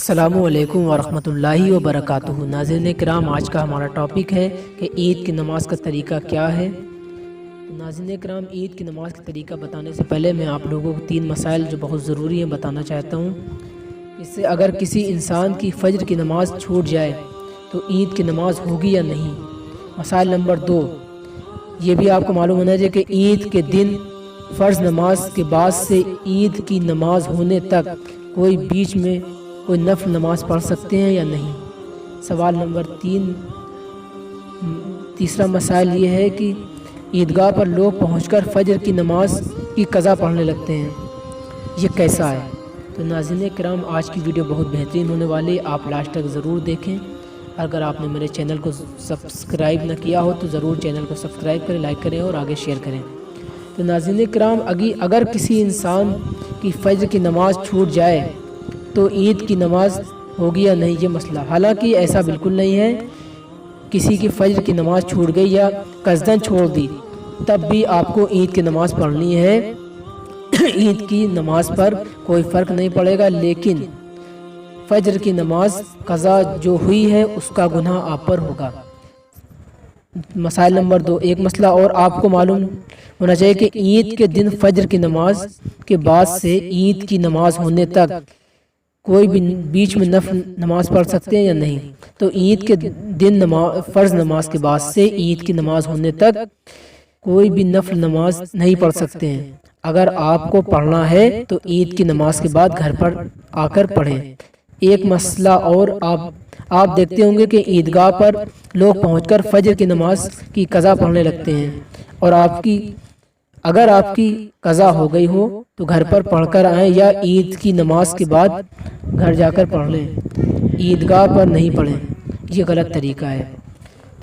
السلام علیکم ورحمۃ اللہ وبرکاتہ۔ ناظرین کرام، آج کا ہمارا ٹاپک ہے کہ عید کی نماز کا طریقہ کیا ہے۔ ناظرین کرام، عید کی نماز کا طریقہ بتانے سے پہلے میں آپ لوگوں کو 3 مسائل جو بہت ضروری ہیں بتانا چاہتا ہوں۔ اس سے اگر کسی انسان کی فجر کی نماز چھوٹ جائے تو عید کی نماز ہوگی یا نہیں۔ مسائل نمبر 2، یہ بھی آپ کو معلوم ہونا چاہیے کہ عید کے دن فرض نماز کے بعد سے عید کی نماز ہونے تک کوئی بیچ میں کوئی نفل نماز پڑھ سکتے ہیں یا نہیں۔ سوال نمبر 3، تیسرا مسائل یہ ہے کہ عیدگاہ پر لوگ پہنچ کر فجر کی نماز کی قضا پڑھنے لگتے ہیں، یہ کیسا ہے؟ تو ناظرین کرام، آج کی ویڈیو بہت بہترین ہونے والی ہے، آپ لاسٹ تک ضرور دیکھیں۔ اگر آپ نے میرے چینل کو سبسکرائب نہ کیا ہو تو ضرور چینل کو سبسکرائب کریں، لائک کریں اور آگے شیئر کریں۔ تو ناظرین کرام، اگر کسی انسان کی فجر کی نماز چھوٹ جائے تو عید کی نماز ہوگی یا نہیں، یہ مسئلہ۔ حالانکہ ایسا بالکل نہیں ہے، کسی کی فجر کی نماز چھوٹ گئی یا قصداً چھوڑ دی تب بھی آپ کو عید کی نماز پڑھنی ہے۔ عید کی نماز پر کوئی فرق نہیں پڑے گا، لیکن فجر کی نماز قضا جو ہوئی ہے اس کا گناہ آپ پر ہوگا۔ مسائل نمبر 2، ایک مسئلہ اور آپ کو معلوم ہونا چاہیے کہ عید کے دن فجر کی نماز کے بعد سے عید کی نماز ہونے تک کوئی بھی بیچ میں نفل نماز پڑھ سکتے ہیں یا نہیں۔ تو عید کے دن فرض نماز کے بعد سے عید کی نماز ہونے تک کوئی بھی نفل نماز نہیں پڑھ سکتے ہیں۔ اگر آپ کو پڑھنا ہے تو عید کی نماز کے بعد گھر پر آ کر پڑھیں۔ ایک مسئلہ اور، آپ دیکھتے ہوں گے کہ عیدگاہ پر لوگ پہنچ کر فجر کی نماز کی قضا پڑھنے لگتے ہیں، اور اگر آپ کی قضا ہو گئی ہو تو گھر پر پڑھ کر آئیں یا عید کی نماز کے بعد گھر جا کر پڑھ لیں، عیدگاہ پر نہیں پڑھیں، یہ غلط طریقہ ہے۔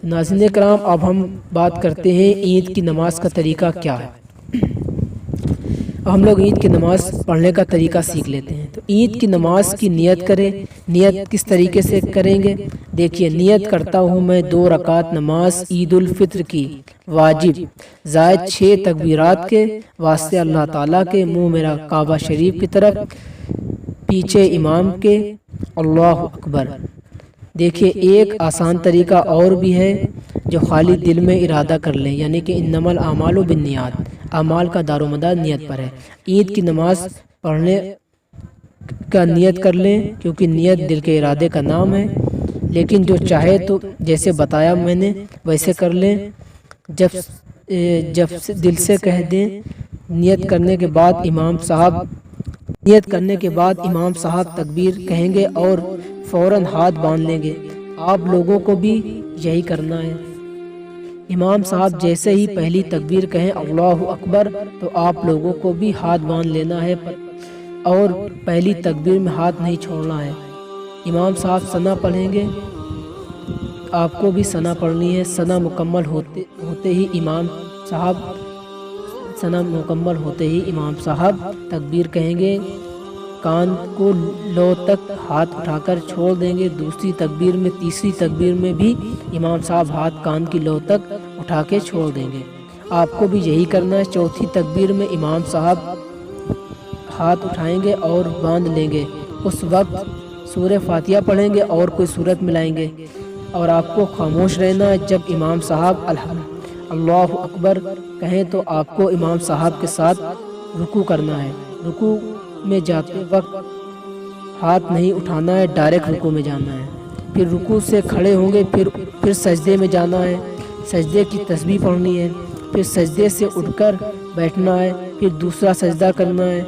ناظرین کرام، اب ہم بات کرتے ہیں عید کی نماز کا طریقہ کیا ہے۔ ہم لوگ عید کی نماز پڑھنے کا طریقہ سیکھ لیتے ہیں۔ تو عید کی نماز کی نیت کریں۔ نیت کس طریقے سے کریں گے؟ دیکھیے، نیت کرتا ہوں میں 2 رکعت نماز عید الفطر کی واجب زائد 6 تکبیرات کے واسطے اللہ تعالیٰ کے، منہ میرا کعبہ شریف کی طرف، پیچھے امام کے، اللہ اکبر۔ دیکھیے، ایک آسان طریقہ اور بھی ہے جو خالی دل میں ارادہ کر لیں، یعنی کہ انما الاعمال بالنیات، اعمال کا دار و مدار نیت پر ہے۔ عید کی نماز پڑھنے کا نیت کر لیں، کیونکہ نیت دل کے ارادے کا نام ہے، لیکن جو چاہے تو جیسے بتایا میں نے ویسے کر لیں۔ جب دل سے کہہ دیں، نیت کرنے کے بعد امام صاحب تکبیر کہیں گے اور فوراً ہاتھ باندھ لیں گے۔ آپ لوگوں کو بھی یہی کرنا ہے۔ امام صاحب جیسے ہی پہلی تکبیر کہیں اللہ اکبر، تو آپ لوگوں کو بھی ہاتھ باندھ لینا ہے اور پہلی تکبیر میں ہاتھ نہیں چھوڑنا ہے۔ امام صاحب ثنا پڑھیں گے، آپ کو بھی ثنا پڑھنی ہے۔ ثنا مکمل ہوتے ہی امام صاحب تکبیر کہیں گے، کان کو لو تک ہاتھ اٹھا کر چھوڑ دیں گے۔ دوسری تکبیر میں، تیسری تکبیر میں بھی امام صاحب ہاتھ کان کی لو تک اٹھا کے چھوڑ دیں گے۔ آپ کو بھی یہی کرنا ہے۔ چوتھی تکبیر میں امام صاحب ہاتھ اٹھائیں گے اور باندھ لیں گے، اس وقت سورہ فاتحہ پڑھیں گے اور کوئی سورت ملائیں گے، اور آپ کو خاموش رہنا ہے۔ جب امام صاحب اللہ اکبر کہیں تو آپ کو امام صاحب کے ساتھ رکوع کرنا ہے۔ رکوع میں جاتے وقت ہاتھ نہیں اٹھانا ہے، ڈائریکٹ رکوع میں جانا ہے۔ پھر رکوع سے کھڑے ہوں گے، پھر سجدے میں جانا ہے، سجدے کی تسبیح پڑھنی ہے، پھر سجدے سے اٹھ کر بیٹھنا ہے، پھر دوسرا سجدہ کرنا ہے،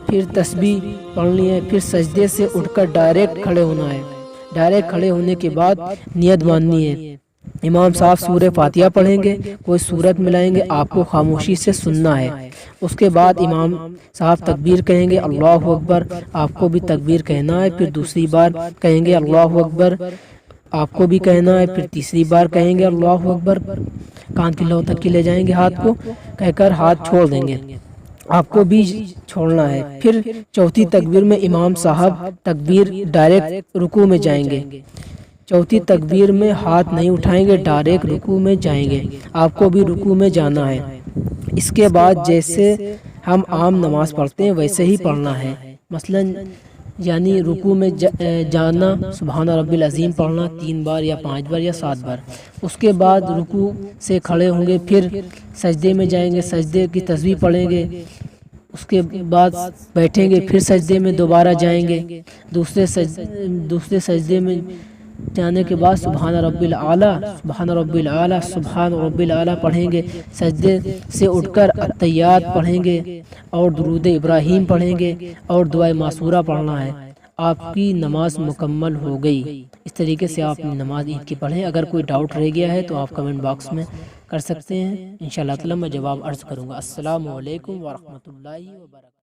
پھر تسبیح پڑھنی ہے، پھر سجدے سے اٹھ کر ڈائریکٹ کھڑے ہونا ہے۔ ڈائریکٹ کھڑے ہونے کے بعد نیت باندھنی ہے۔ امام صاحب سورہ فاتحہ پڑھیں گے، کوئی سورت ملائیں گے، آپ کو خاموشی سے سننا ہے۔ اس کے بعد امام صاحب تکبیر کہیں گے اللہ اکبر، آپ کو بھی تکبیر کہنا ہے۔ پھر دوسری بار کہیں گے اللہ اکبر، آپ کو بھی کہنا ہے۔ پھر تیسری بار کہیں گے اللہ اکبر، کان کی لو تک لے جائیں گے ہاتھ کو، کہہ کر ہاتھ چھوڑ دیں گے، آپ کو بھی چھوڑنا ہے۔ پھر چوتھی تکبیر میں امام صاحب تکبیر ڈائریکٹ رکوع میں جائیں گے۔ چوتھی تکبیر میں ہاتھ نہیں اٹھائیں گے، ڈائریکٹ رکوع میں جائیں گے، آپ کو بھی رکوع میں جانا ہے۔ اس کے بعد جیسے ہم عام نماز پڑھتے ہیں ویسے ہی پڑھنا ہے۔ مثلاً یعنی رکوع میں جانا، سبحان رب العظیم پڑھنا 3 بار یا 5 بار یا 7 بار۔ اس کے بعد رکوع سے کھڑے ہوں گے، پھر سجدے میں جائیں گے، سجدے کی تسبیح پڑھیں گے، اس کے بعد بیٹھیں گے، پھر سجدے میں دوبارہ جائیں گے، دوسرے سجدے میں جانے کے بعد سبحان رب العالی، سبحان رب العالی، سبحان رب العالی پڑھیں گے، سجدے سے اٹھ کر التحیات پڑھیں گے اور درود ابراہیم پڑھیں گے اور دعائے معصورہ پڑھنا ہے۔ آپ کی نماز مکمل ہو گئی۔ اس طریقے سے آپ نماز عید کی پڑھیں۔ اگر کوئی ڈاؤٹ رہ گیا ہے تو آپ کمنٹ باکس میں کر سکتے ہیں، انشاءاللہ تعالی میں جواب عرض کروں گا۔ السلام علیکم ورحمۃ اللہ وبرکاتہ۔